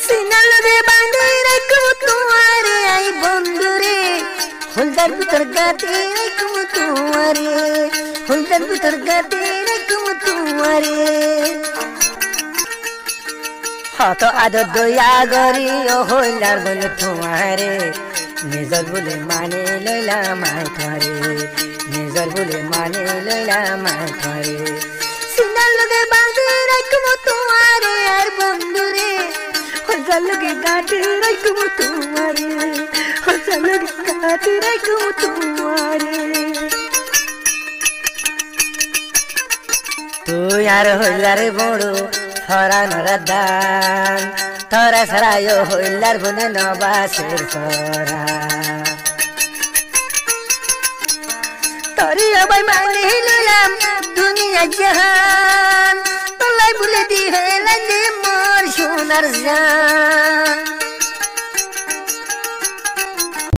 সিনার লগে বাঁধে রাখবো তোমারে আই বন্ধুরে হলদার ভিতর গাতে রাখবো তোমারে হলদার ভিতর গাতে রাখবো তোমারে হত আদর দয়া গরি ও হইলার বলে তোমারে নিজর বলে মানে লইলাম আইথারে নিজর বলে মানে লইলাম আইথারে সিনার লগে বাঁধে রাখবো তোমারে আর বন্ধুরে হলদার লগে গাতে রাখবো তোমারে হলদার লগে গাতে রাখবো তোমারে তুই আর হইলার বড় থরা নরা দান থরা সরায় হইলার বনে নবাসের সরা তরি আবাই মানে লইলাম দুনিয়া জাহান তলাই বলে দি হেলা দে মোর সোনার জান